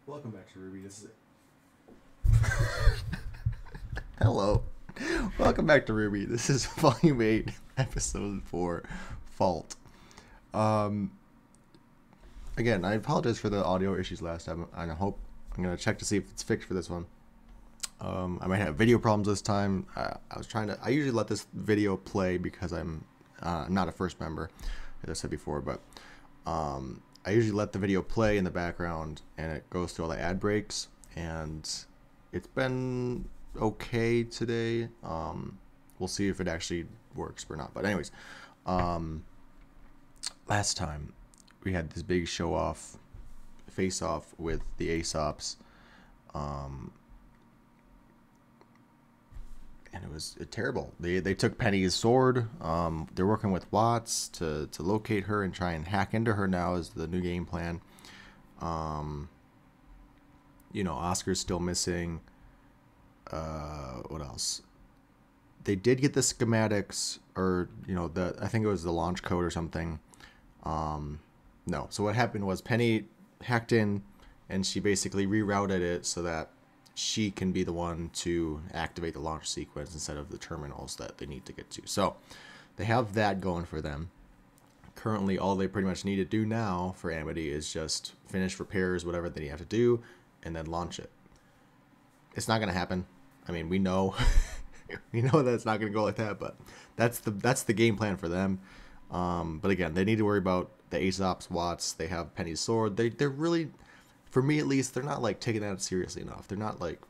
Welcome back to RWBY. This is Hello. Welcome back to RWBY. This is Volume 8, Episode 4, Fault. Again, I apologize for the audio issues last time. I hope I'm going to check to see if it's fixed for this one. I might have video problems this time. I usually let this video play because I'm not a first member, as I said before, but I usually let the video play in the background and it goes through all the ad breaks, and it's been okay today. We'll see if it actually works or not. But anyways, last time we had this big show off, face off with the Aesops, and it was terrible. They took Penny's sword. They're working with Watts to locate her and try and hack into her now is the new game plan. Oscar's still missing. What else? They did get the schematics, or I think it was the launch code or something. No. So what happened was Penny hacked in, and she basically rerouted it so that she can be the one to activate the launch sequence instead of the terminals that they need to get to. So they have that going for them. Currently, all they pretty much need to do now for Amity is just finish repairs, whatever they have to do, and then launch it. It's not going to happen. I mean, we know we know that it's not going to go like that, but that's the game plan for them. But again, they need to worry about the Aesops, Watts. They have Penny's sword. They're really, for me at least, they're not like taking that seriously enough. They're not like,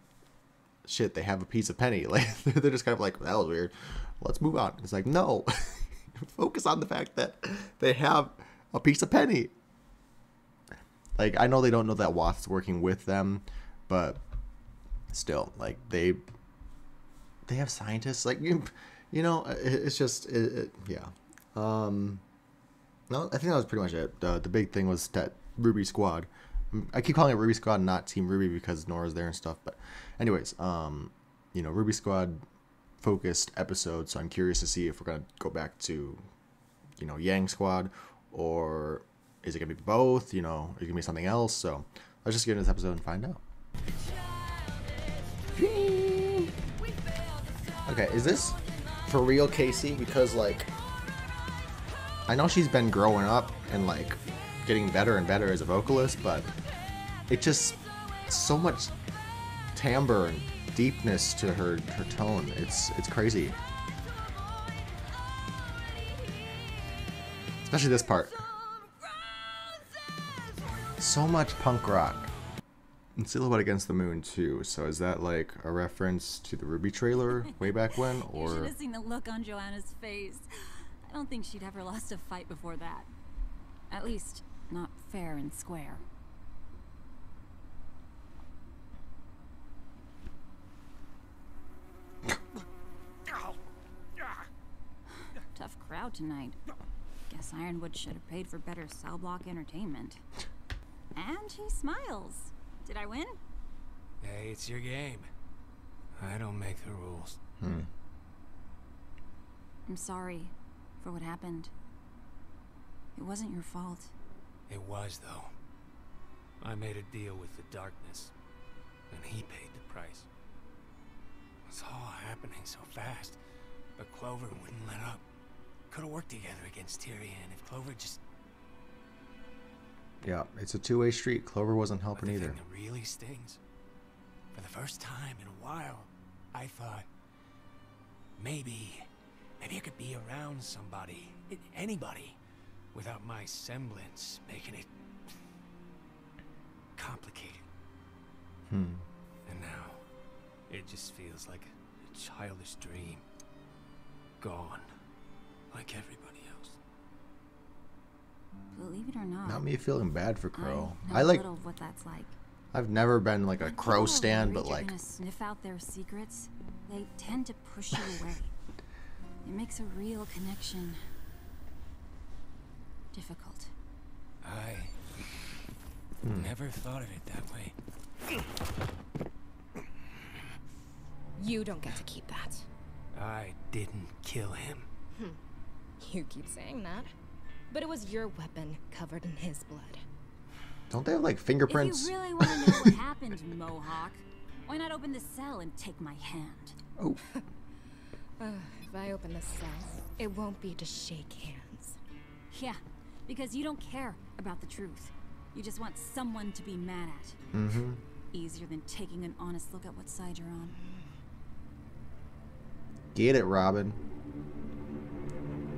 shit, they have a piece of Penny. Like they're just kind of like, that was weird. Let's move on. It's like, no, focus on the fact that they have a piece of Penny. Like, I know they don't know that Watts is working with them, but still, like they have scientists. Like it's just yeah. No, I think that was pretty much it. The big thing was that RWBY Squad. I keep calling it RWBY Squad, not Team RWBY, because Nora's there and stuff. But anyways, RWBY Squad focused episode. So I'm curious to see if we're gonna go back to, Yang Squad, or is it gonna be both? Is it gonna be something else? So let's just get into this episode and find out. Okay, is this for real Casey? Because I know she's been growing up and getting better and better as a vocalist, but it just so much timbre and deepness to her tone. It's crazy. Especially this part. So much punk rock. And Silhouette Against the Moon too. So is that like a reference to the RWBY trailer way back when, or? You should have seen the look on Joanna's face. I don't think she'd ever lost a fight before that. At least, not fair and square. Tough crowd tonight. Guess Ironwood should have paid for better cell block entertainment. And he smiles. Did I win? Hey, it's your game. I don't make the rules. I'm sorry for what happened. It wasn't your fault. It was, though. I made a deal with the darkness, and he paid the price. It's all happening so fast, but Clover wouldn't let up. Could have worked together against Tyrion if Clover just... Yeah, it's a two-way street. Clover wasn't helping either. The thing that really stings, for the first time in a while, I thought maybe I could be around somebody, anybody, without my semblance making it complicated. And now, it just feels like a childish dream, gone, like everybody else. Believe it or not. Not me feeling bad for Crow. I know a little of what that's like. I've never been like a Crow stan, but you're gonna sniff out their secrets. They tend to push you away. It makes a real connection difficult. I never thought of it that way. You don't get to keep that. I didn't kill him. You keep saying that. But it was your weapon covered in his blood. Don't they have like fingerprints? If you really want to know what happened, Mohawk, why not open the cell and take my hand? Oh. If I open the cell, it won't be to shake hands. Yeah, because you don't care about the truth. You just want someone to be mad at. Mm-hmm. Easier than taking an honest look at what side you're on. Get it, Robin.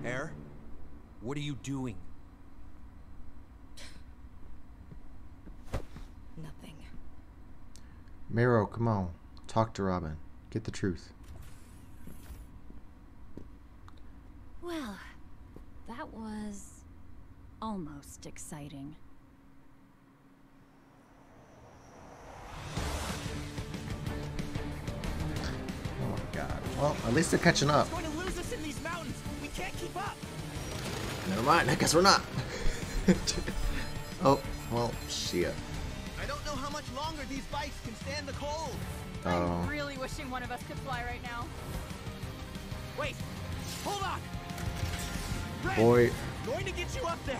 Air, what are you doing? Nothing. Mero, come on. Talk to Robin. Get the truth. Well, that was almost exciting. Oh my god. Well, at least they're catching up. Going to lose us in these mountains. We can't keep up. Never mind. I guess we're not. Oh, well, shit. I don't know how much longer these bikes can stand the cold. Oh. Really wishing one of us could fly right now. Wait, hold on. Red, Boy. going to get you up there.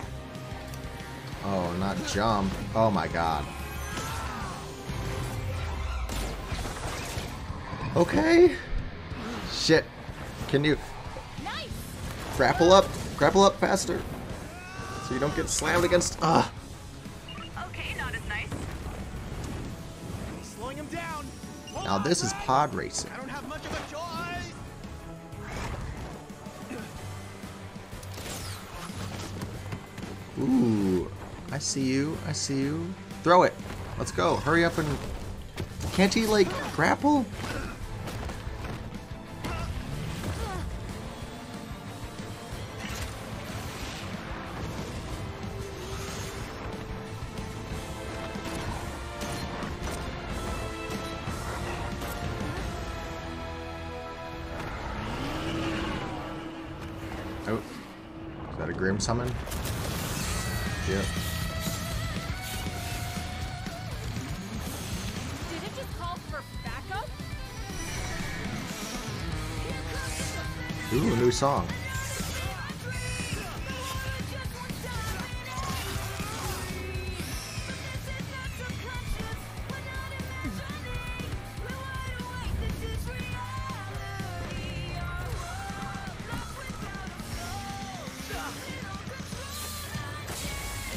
Oh, not jump. Oh my god. Okay. Shit. Can you Nice. grapple up? Grapple up faster. So you don't get slammed against. Ah. Okay, not as nice. Slowing him down. Hold Now on, this is Red. pod racing. I don't have much of a choice. Ooh. I see you. I see you. Throw it. Let's go. Hurry up and. Can't he, like, grapple? Oh. Is that a Grim summon? Yep. Did it just call for backup? Ooh, a new song.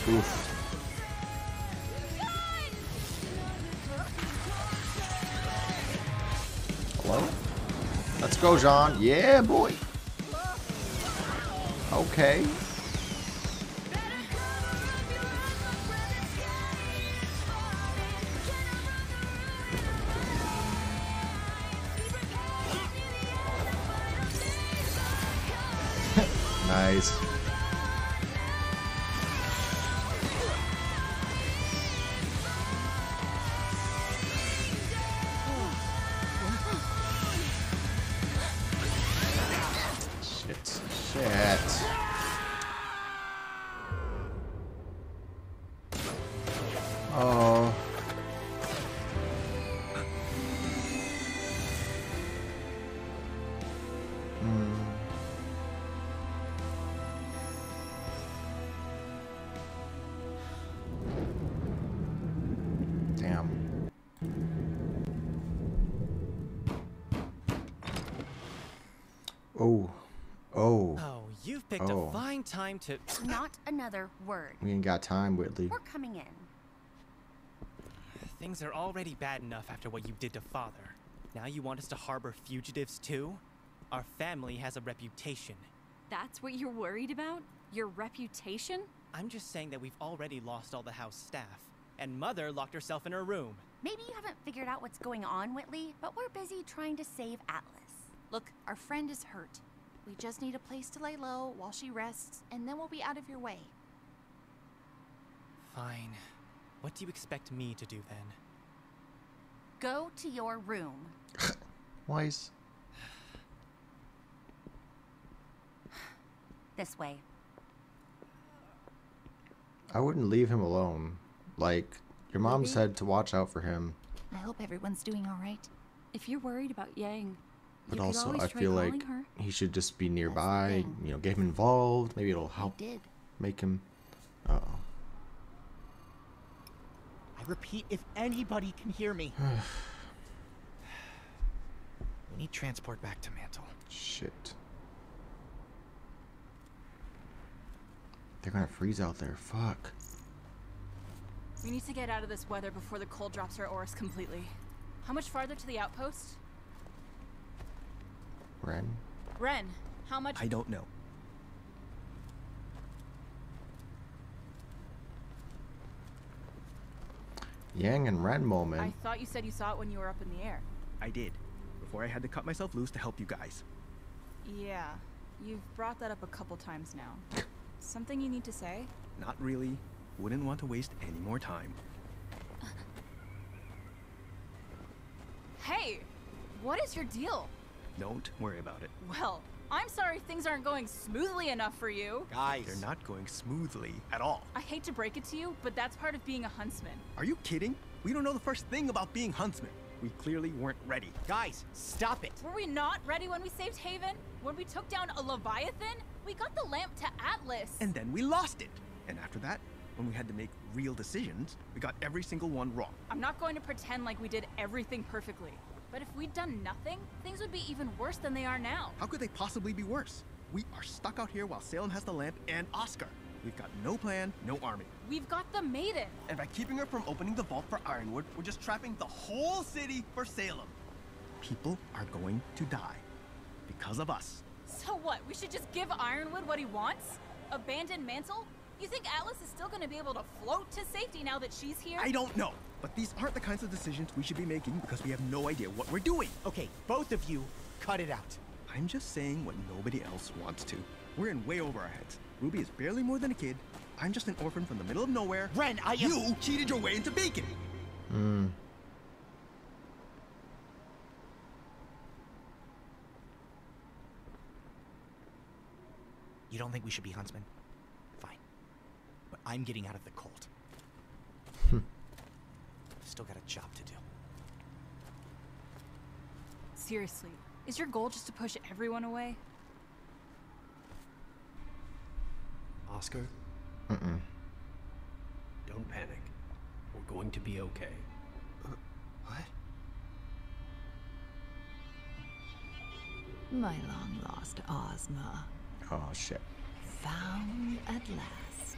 Oof. Hello? Let's go, Jean. Yeah, boy. Okay. Nice. Shit. Shit. Oh. Damn. Oh. Oh. Oh, you've picked Oh. a fine time to... Not another word. We ain't got time, Whitley. We're coming in. Things are already bad enough after what you did to Father. Now you want us to harbor fugitives too? Our family has a reputation. That's what you're worried about? Your reputation? I'm just saying that we've already lost all the house staff. And Mother locked herself in her room. Maybe you haven't figured out what's going on, Whitley, but we're busy trying to save Atlas. Look, our friend is hurt. We just need a place to lay low while she rests, and then we'll be out of your way. Fine. What do you expect me to do then? Go to your room. Wise. This way. I wouldn't leave him alone. Like, your mom Maybe. said to watch out for him. I hope everyone's doing all right. If you're worried about Yang, But you could also, always I try feel calling like her. he should just be nearby. thing. You know, get him involved. Maybe it'll I help did. make him. Uh-oh. I repeat, if anybody can hear me. We need transport back to Mantle. Shit. They're gonna freeze out there. Fuck. We need to get out of this weather before the cold drops our ores completely. How much farther to the outpost? Ren? Ren, how much? I don't know. Yang and Ren I moment. thought you said you saw it when you were up in the air. I did. Before I had to cut myself loose to help you guys. Yeah, you've brought that up a couple times now. Something you need to say? Not really. Wouldn't want to waste any more time. Hey, what is your deal? Don't worry about it. Well, I'm sorry things aren't going smoothly enough for you. Guys. They're not going smoothly at all. I hate to break it to you, but that's part of being a huntsman. Are you kidding? We don't know the first thing about being huntsmen. We clearly weren't ready. Guys, stop it. Were we not ready when we saved Haven? When we took down a Leviathan? We got the lamp to Atlas. And then we lost it. And after that, when we had to make real decisions, we got every single one wrong. I'm not going to pretend like we did everything perfectly. But if we'd done nothing, things would be even worse than they are now. How could they possibly be worse? We are stuck out here while Salem has the lamp and Oscar. We've got no plan, no army. We've got the Maiden. And by keeping her from opening the vault for Ironwood, we're just trapping the whole city for Salem. People are going to die because of us. So what, we should just give Ironwood what he wants? Abandon Mantle? You think Atlas is still gonna be able to float to safety now that she's here? I don't know. But these aren't the kinds of decisions we should be making because we have no idea what we're doing. Okay, both of you, cut it out. I'm just saying what nobody else wants to. We're in way over our heads. Ruby is barely more than a kid. I'm just an orphan from the middle of nowhere. Ren, You cheated your way into bacon! You don't think we should be huntsmen? Fine. But I'm getting out of the cult. Still got a job to do. Seriously, is your goal just to push everyone away? Oscar? Mm-mm. Don't panic. We're going to be okay. What? My long-lost Ozma. Oh shit. Found at last.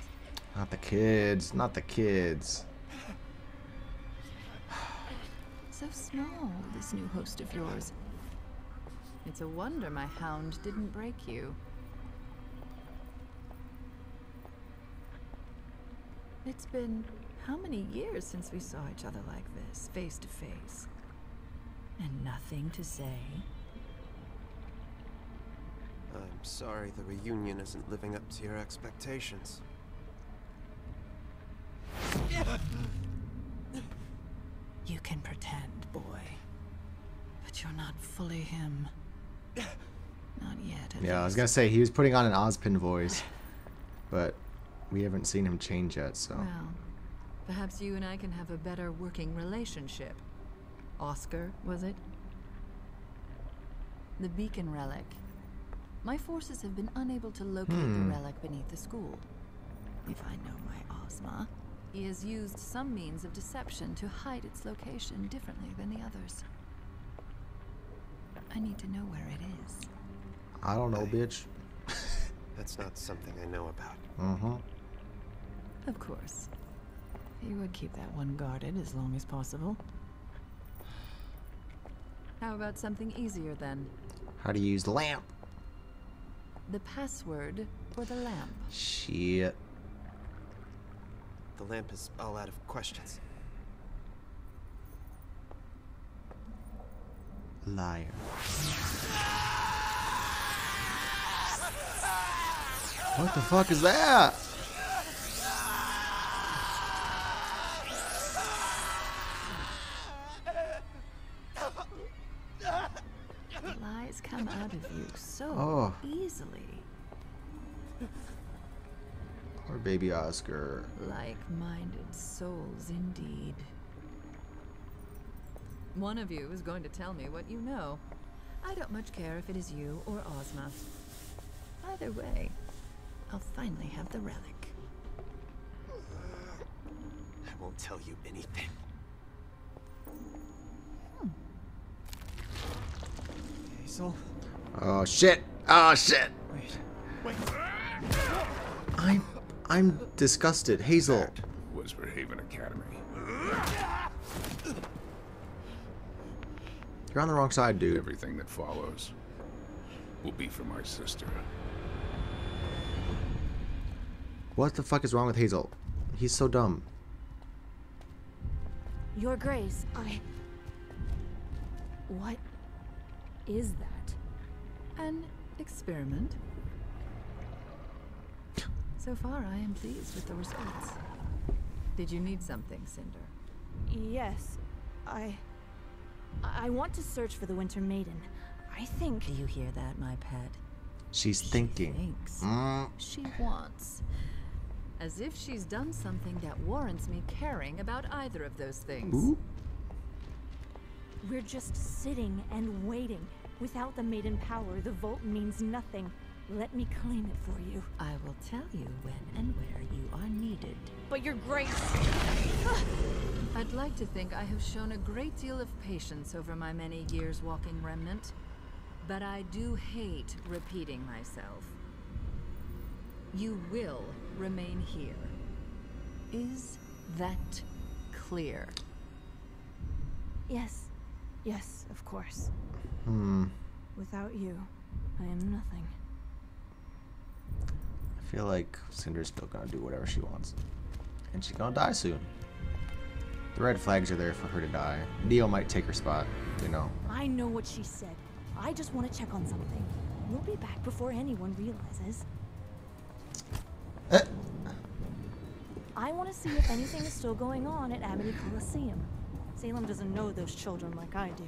Not the kids. Not the kids. So small, this new host of yours. It's a wonder my hound didn't break you. It's been how many years since we saw each other like this, face to face? And nothing to say? I'm sorry the reunion isn't living up to your expectations. You can pretend, boy. But you're not fully him. Not yet, at Yeah, I was least. gonna say he was putting on an Ozpin voice, but we haven't seen him change yet, so. Well, perhaps you and I can have a better working relationship. Oscar, was it? The beacon relic. My forces have been unable to locate the relic beneath the school. If I know my Ozma, he has used some means of deception to hide its location differently than the others. I need to know where it is. I don't know, bitch. That's not something I know about. Mm-hmm. Of course. You would keep that one guarded as long as possible. How about something easier then? How to use the lamp. The password for the lamp. Shit. The lamp is all out of questions. Liar. What the fuck is that? Lies come out of you so easily. Poor baby Oscar. Like-minded souls indeed. One of you is going to tell me what you know. I don't much care if it is you or Ozma. Either way, I'll finally have the relic. I won't tell you anything. Hazel? Oh shit! Oh shit! Wait. I'm disgusted. Hazel. That was for Haven Academy. You're on the wrong side, dude. Everything that follows will be for my sister. What the fuck is wrong with Hazel? He's so dumb. Your Grace, What is that? An experiment. So far, I am pleased with the results. Did you need something, Cinder? Yes, I want to search for the Winter Maiden. I think... Do you hear that, my pet? She's thinking. Thinks. She wants. As if she's done something that warrants me caring about either of those things. Ooh. We're just sitting and waiting. Without the Maiden power, the Vault means nothing. Let me claim it for you. I will tell you when and where you are needed. But Your Grace... I'd like to think I have shown a great deal of patience over my many years walking Remnant. But I do hate repeating myself. You will remain here. Is that clear? Yes. Yes, of course. Without you, I am nothing. I feel like Cinder's still gonna do whatever she wants. And she's gonna die soon. The red flags are there for her to die. Neo might take her spot, you know. I know what she said. I just want to check on something. We'll be back before anyone realizes. I want to see if anything is still going on at Amity Coliseum. Salem doesn't know those children like I do.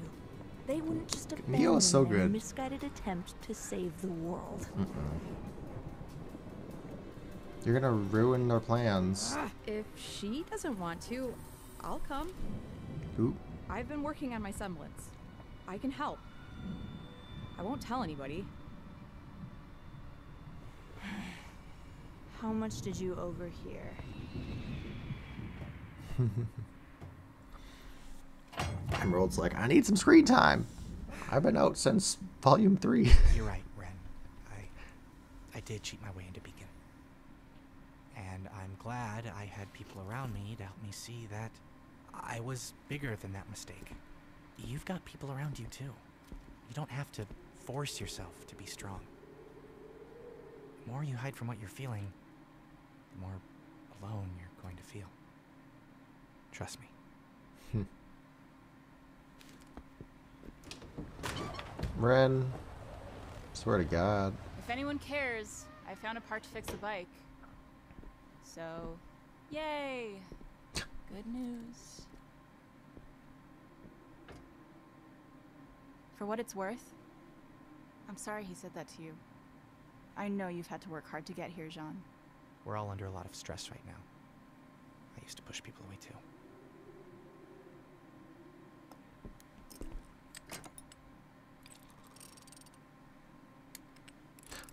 They wouldn't just abandon Neo is so them in a good. misguided attempt to save the world. You're gonna ruin their plans. If she doesn't want to, I'll come. Ooh. I've been working on my semblance. I can help. I won't tell anybody. How much did you overhear? Emerald's like, I need some screen time. I've been out since volume 3. You're right, Ren. I did cheat my way into Beacon. And I'm glad I had people around me to help me see that I was bigger than that mistake. You've got people around you too. You don't have to force yourself to be strong. The more you hide from what you're feeling, the more alone you're going to feel. Trust me. Ren, swear to God. If anyone cares, I found a part to fix the bike. So, yay! Good news. For what it's worth, I'm sorry he said that to you. I know you've had to work hard to get here, Jean. We're all under a lot of stress right now. I used to push people away too.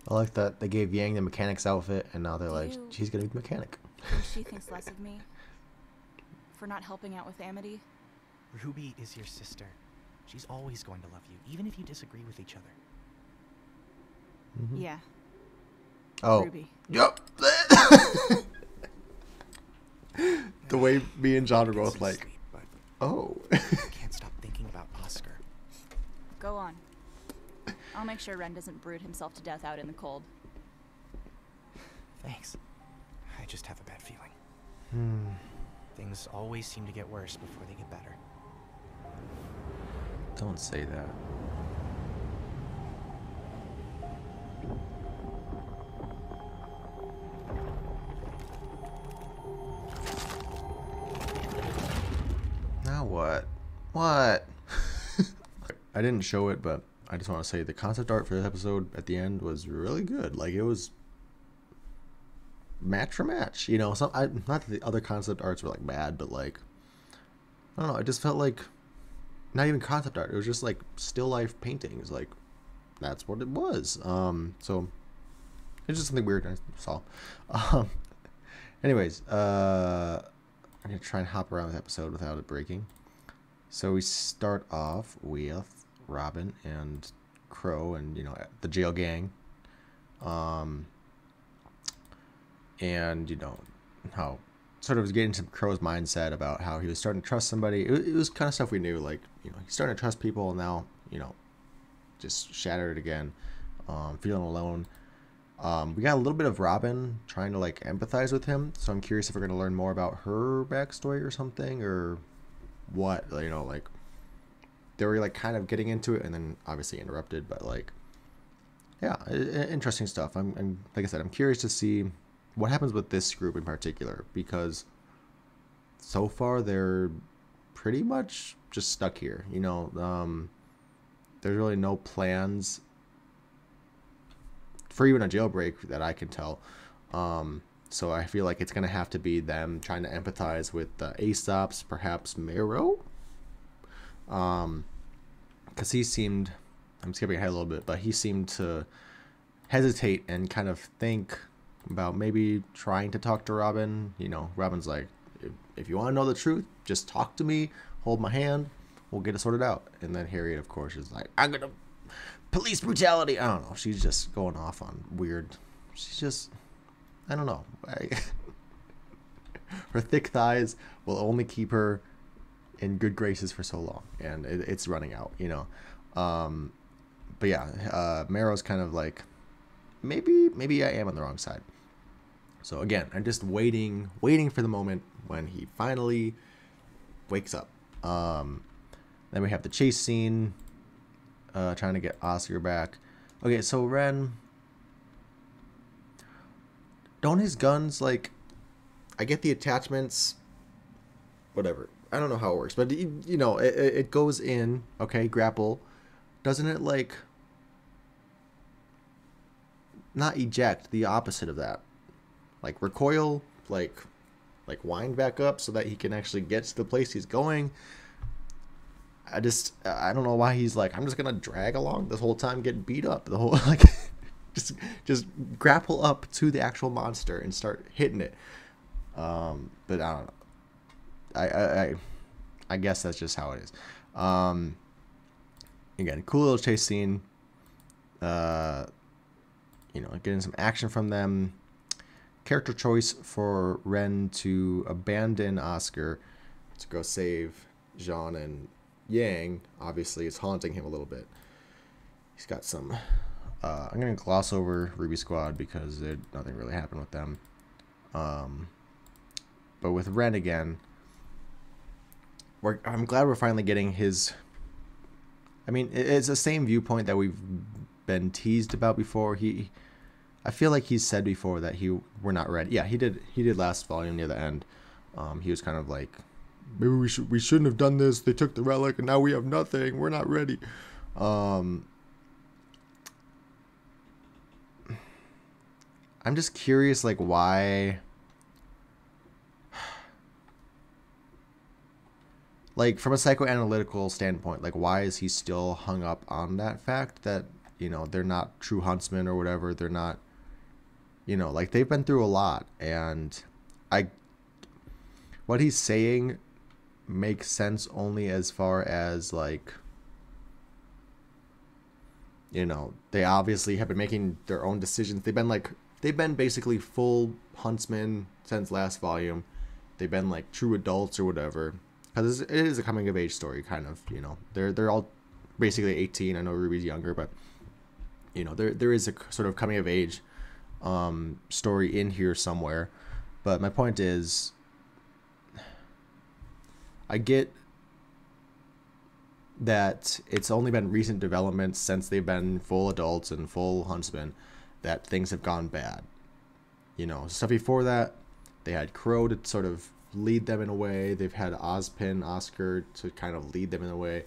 I like that they gave Yang the mechanic's outfit, and now they're like, she's gonna be the mechanic. Think she thinks less of me? For not helping out with Amity? Ruby is your sister. She's always going to love you, even if you disagree with each other. Yeah. Oh. Ruby. Yep. The way me and John are both like, oh. I can't stop thinking about Oscar. Go on. I'll make sure Ren doesn't brood himself to death out in the cold. Thanks. I just have a bad feeling. Things always seem to get worse before they get better. Don't say that. Now what? What? I didn't show it, but I just want to say the concept art for this episode at the end was really good. Like, it was match for match, you know. Not that the other concept arts were like bad, but like, I don't know. It just felt like not even concept art. It was just like still life paintings. Like, that's what it was. So it's just something weird I saw. Anyways, I'm going to try and hop around this episode without it breaking. So we start off with Robin and Crow and, you know, the jail gang. And, you know, how sort of was getting into Crow's mindset about how he was starting to trust somebody. It was kind of stuff we knew, like, you know, he's starting to trust people, and now, you know, just shattered again, feeling alone. We got a little bit of Robin trying to, like, empathize with him, so I'm curious if we're going to learn more about her backstory or something, or what, you know, like, they were, like, kind of getting into it, and then obviously interrupted, but, like, yeah, interesting stuff. I'm like I said, I'm curious to see what happens with this group in particular, because so far they're pretty much just stuck here, you know. There's really no plans for even a jailbreak that I can tell. So I feel like it's going to have to be them trying to empathize with Aesop's, perhaps Marrow. Because he seemed, I'm skipping ahead a little bit, but he seemed to hesitate and kind of think about maybe trying to talk to Robin. You know, Robin's like, if you want to know the truth, just talk to me, hold my hand, we'll get it sorted out. And then Harriet, of course, is like, I'm gonna police brutality. I don't know, she's just going off on weird, she's just, I don't know. Her thick thighs will only keep her in good graces for so long, and it's running out, you know. But yeah, Marrow's kind of like, maybe I am on the wrong side. So again, I'm just waiting for the moment when he finally wakes up. Then we have the chase scene, trying to get Oscar back. Okay, so Ren, don't his guns, like, I get the attachments, whatever. I don't know how it works, but you know, it goes in, okay, grapple. Doesn't it, like, not eject, the opposite of that? Like recoil, like wind back up so that he can actually get to the place he's going. I don't know why he's like, I'm just gonna drag along this whole time, get beat up the whole, like, just grapple up to the actual monster and start hitting it. But I don't know. I guess that's just how it is. Again, cool little chase scene. You know, getting some action from them. Character choice for Ren to abandon Oscar to go save Jean and Yang. Obviously, it's haunting him a little bit. He's got some... I'm going to gloss over RWBY Squad because nothing really happened with them. But with Ren again, I'm glad we're finally getting his... I mean, it's the same viewpoint that we've been teased about before. I feel like he's said before that we're not ready. Yeah, he did last volume near the end. He was kind of like, maybe we shouldn't have done this. They took the relic and now we have nothing. We're not ready. I'm just curious, like, why, like, from a psychoanalytical standpoint, like, why is he still hung up on that fact that, you know, they're not true huntsmen or whatever. They're not, you know, like, they've been through a lot, and what he's saying makes sense only as far as, like, you know, they obviously have been making their own decisions. They've been basically full huntsmen since last volume. They've been, like, true adults or whatever, because it is a coming of age story, kind of, you know. They're all basically 18. I know RWBY's younger, but, you know, there is a sort of coming of age story in here somewhere. But my point is, I get that it's only been recent developments since they've been full adults and full huntsmen that things have gone bad. You know, stuff before that, they had Crow to sort of lead them in a way. They've had Ozpin, Oscar to kind of lead them in a way.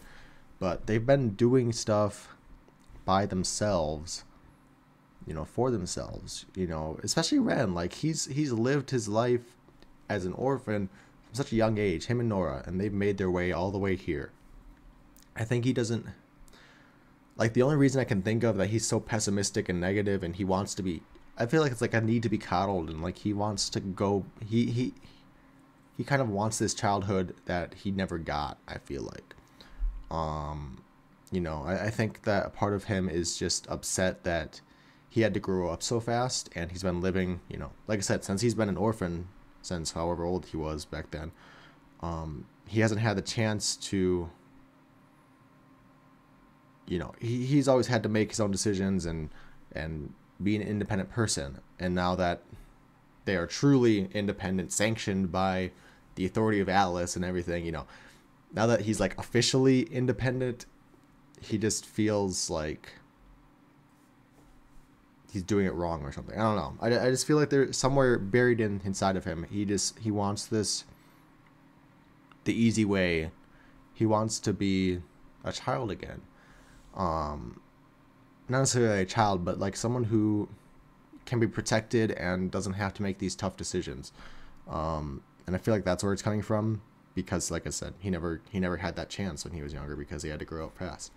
But they've been doing stuff by themselves, you know, for themselves, you know, especially Ren. Like, he's lived his life as an orphan from such a young age, him and Nora, and they've made their way all the way here. I think he doesn't, like, the only reason I can think of that he's so pessimistic and negative and he wants to be, I feel like it's like a need to be coddled, and like he wants to go, he he kind of wants this childhood that he never got, I feel like. You know, I think that a part of him is just upset that he had to grow up so fast, and he's been living, you know, like I said, since he's been an orphan, since however old he was back then, he hasn't had the chance to, you know, he's always had to make his own decisions and be an independent person. And now that they are truly independent, sanctioned by the authority of Atlas and everything, you know, now that he's like officially independent, he just feels like he's doing it wrong or something. I don't know. I just feel like there's somewhere buried inside of him. He wants this, the easy way. He wants to be a child again. Not necessarily a child, but like someone who can be protected and doesn't have to make these tough decisions. And I feel like that's where it's coming from, because like I said, he never had that chance when he was younger because he had to grow up fast.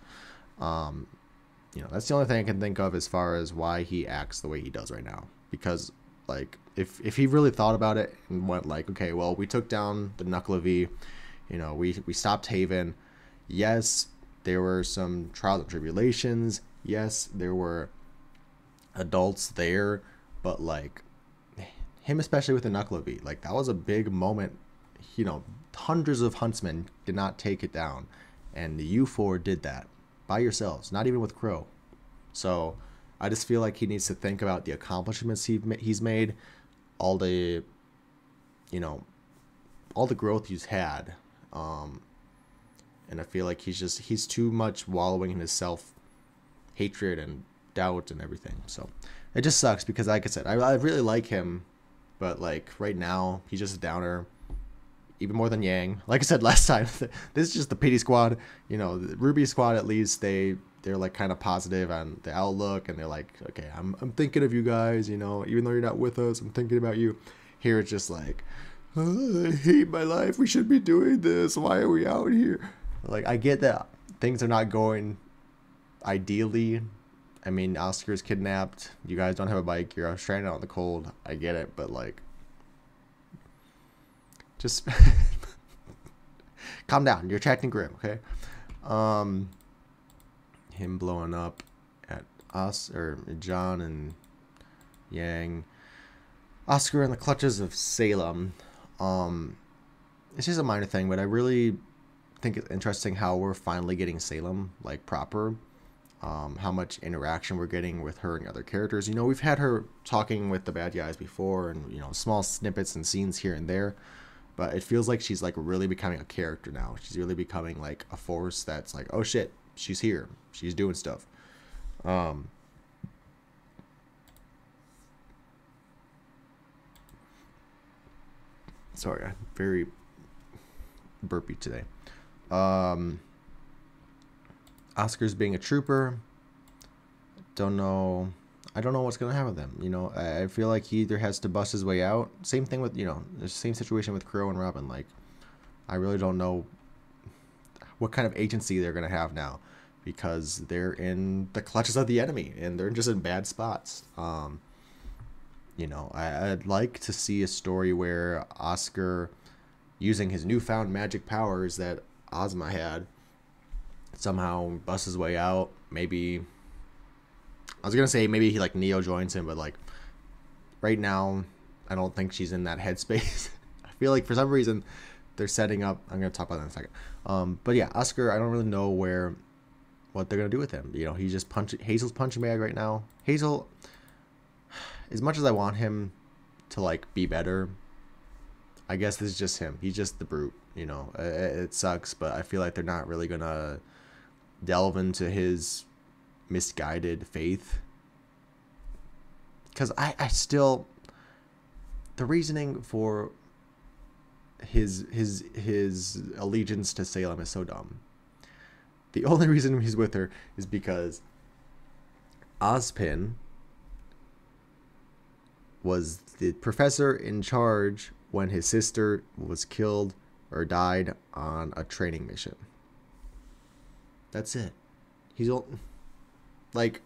You know, that's the only thing I can think of as far as why he acts the way he does right now. Because like if he really thought about it and went like, okay, well, we took down the Nuclevi, you know, we stopped Haven. Yes, there were some trials and tribulations. Yes, there were adults there, but like him, especially with the Nuclevi, like that was a big moment. You know, hundreds of huntsmen did not take it down, and the U4 did that by yourselves, not even with Crow. So I just feel like he needs to think about the accomplishments he's made, all the, you know, all the growth he's had. And I feel like he's too much wallowing in his self-hatred and doubt and everything. So it just sucks because, like I said, I really like him, but like right now he's just a downer, even more than Yang. Like I said last time, this is just the pity squad. You know, the RWBY squad, at least they're like kind of positive on the outlook, and they're like, okay, I'm thinking of you guys. You know, even though you're not with us, I'm thinking about you. Here it's just like, oh, I hate my life. We should be doing this. Why are we out here? Like, I get that things are not going ideally. I mean, Oscar's kidnapped. You guys don't have a bike. You're stranded out in the cold. I get it, but like, just calm down. You're attracting Grim, okay? Him blowing up at us, or John and Yang. Oscar in the clutches of Salem. It's just a minor thing, but I really think it's interesting how we're finally getting Salem like proper. How much interaction we're getting with her and other characters. You know, we've had her talking with the bad guys before, and you know, small snippets and scenes here and there, but it feels like she's like really becoming a character now. She's really becoming like a force that's like, oh shit, she's here, she's doing stuff. Sorry, I'm very burpy today. Oscar's being a trooper. I don't know what's gonna happen with him. You know, I feel like he either has to bust his way out. Same thing with, you know, the same situation with Crow and Robin. Like, I really don't know what kind of agency they're gonna have now, because they're in the clutches of the enemy and they're just in bad spots. You know, I'd like to see a story where Oscar, using his newfound magic powers that Ozma had, somehow busts his way out. Maybe, I was gonna say maybe he like Neo joins him, but like right now I don't think she's in that headspace. I feel like for some reason they're setting up, I'm gonna talk about that in a second. But yeah, Oscar, I don't really know what they're gonna do with him. You know, he's just Hazel's punching bag right now. Hazel, as much as I want him to like be better, I guess this is just him. He's just the brute, you know. It sucks, but I feel like they're not really gonna delve into his misguided faith, because I still, the reasoning for his allegiance to Salem is so dumb. The only reason he's with her is because Ozpin was the professor in charge when his sister was killed or died on a training mission. That's it. He's like,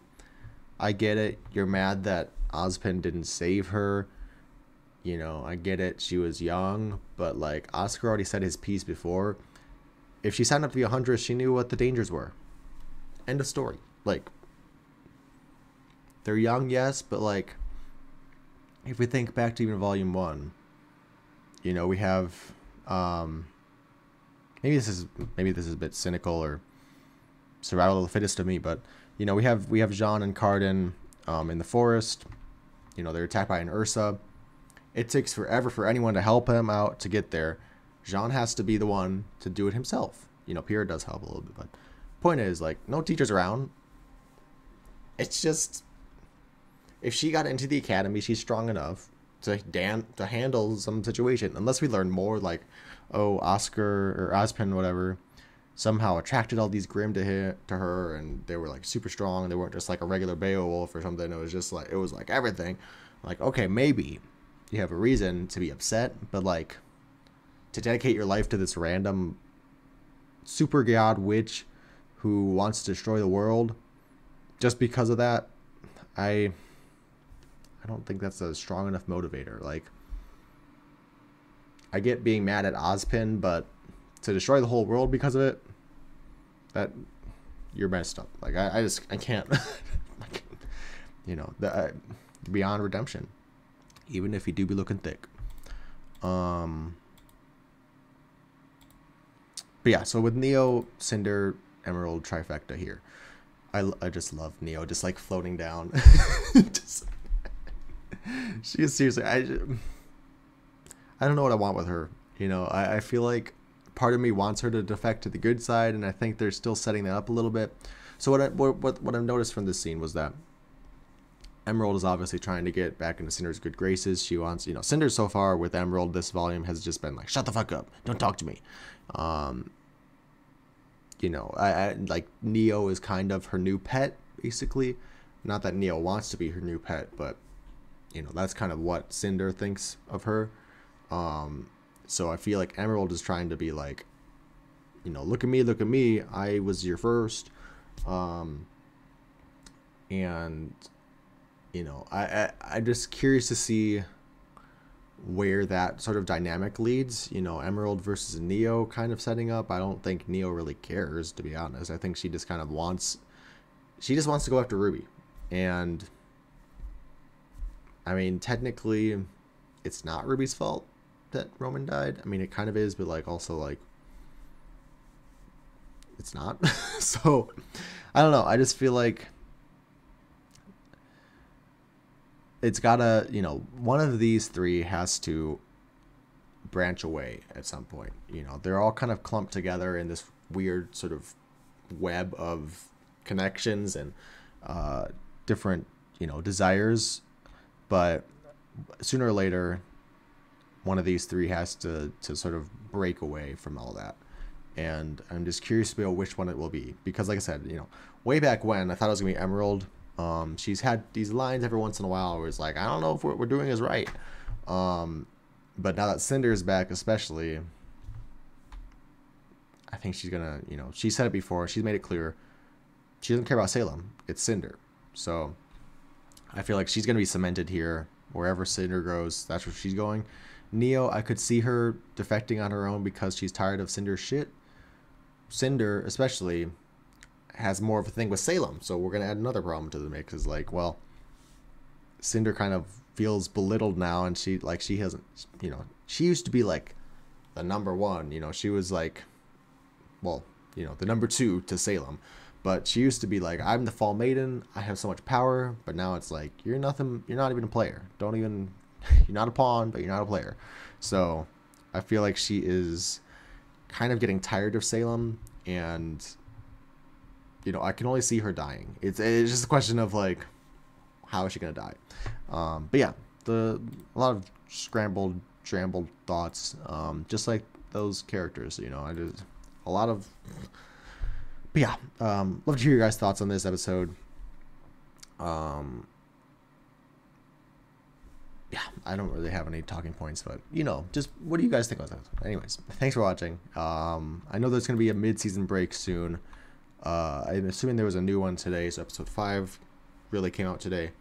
I get it. You're mad that Ozpin didn't save her. You know, I get it. She was young, but like Oscar already said his piece before. If she signed up to be a huntress, she knew what the dangers were. End of story. Like, they're young, yes, but like, if we think back to even Volume 1, you know, we have, maybe this is a bit cynical or survival of the fittest of me, but you know, we have Jean and Cardin in the forest. You know, they're attacked by an Ursa. It takes forever for anyone to help him out to get there. Jean has to be the one to do it himself. You know, Pierre does help a little bit, but point is, like, no teachers around. It's just, if she got into the academy, she's strong enough to handle some situation. Unless we learn more, like, oh, Oscar or Ozpin, whatever, somehow attracted all these Grimm to her, and they were like super strong. They weren't just like a regular Beowulf or something. It was just like, it was like everything. Like, okay, maybe you have a reason to be upset, but like, to dedicate your life to this random super god witch who wants to destroy the world just because of that, I don't think that's a strong enough motivator. Like, I get being mad at Ozpin, but to destroy the whole world because of it, that, you're messed up. Like, I can't, you know, beyond redemption, even if you do be looking thick. But yeah, so with Neo, Cinder, Emerald trifecta here, I just love Neo just like floating down. She is seriously, I don't know what I want with her. You know, I feel like part of me wants her to defect to the good side, and I think they're still setting that up a little bit. So what I've noticed from this scene was that Emerald is obviously trying to get back into Cinder's good graces. She wants, you know, Cinder so far with Emerald this volume has just been like, shut the fuck up, don't talk to me. You know, I like, Neo is kind of her new pet, basically. Not that Neo wants to be her new pet, but you know, that's kind of what Cinder thinks of her. So I feel like Emerald is trying to be like, you know, look at me, I was your first. And you know, I'm just curious to see where that sort of dynamic leads. You know, Emerald versus Neo kind of setting up. I don't think Neo really cares, to be honest. I think she just kind of wants to go after Ruby. And I mean, technically it's not Ruby's fault that Roman died. I mean, it kind of is, but like, also like, it's not. So I don't know, I just feel like it's gotta, you know, one of these three has to branch away at some point. You know, they're all kind of clumped together in this weird sort of web of connections and different, you know, desires, but sooner or later one of these three has to sort of break away from all that. And I'm just curious to know which one it will be, because like I said, you know, way back when I thought it was gonna be Emerald. She's had these lines every once in a while where it's like, I don't know if what we're doing is right. But now that Cinder is back, especially, I think she's gonna, you know, she said it before, she's made it clear, she doesn't care about Salem, it's Cinder. So I feel like she's gonna be cemented here. Wherever Cinder goes, that's where she's going. Neo, I could see her defecting on her own because she's tired of Cinder's shit. Cinder, especially, has more of a thing with Salem, so we're gonna add another problem to the mix. Is like, well, Cinder kind of feels belittled now, and she hasn't, you know, she used to be like the number one, you know, she was like, well, you know, the number two to Salem, but she used to be like, I'm the Fall Maiden, I have so much power. But now it's like, you're nothing, you're not even a player, don't even, you're not a pawn, but you're not a player. So I feel like she is kind of getting tired of Salem, and you know, I can only see her dying. It's just a question of like, how is she gonna die? But yeah, a lot of scrambled thoughts, just like those characters. You know, I just a lot of. But yeah, love to hear your guys' thoughts on this episode. Yeah, I don't really have any talking points, but you know, just what do you guys think about that? Anyways, thanks for watching. I know there's gonna be a mid-season break soon. I'm assuming there was a new one today, so episode 5 really came out today.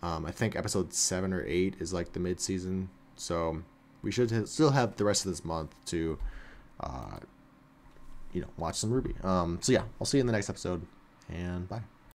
I think episode 7 or 8 is like the mid-season So we should still have the rest of this month to, watch some RWBY. So yeah, I'll see you in the next episode, and bye.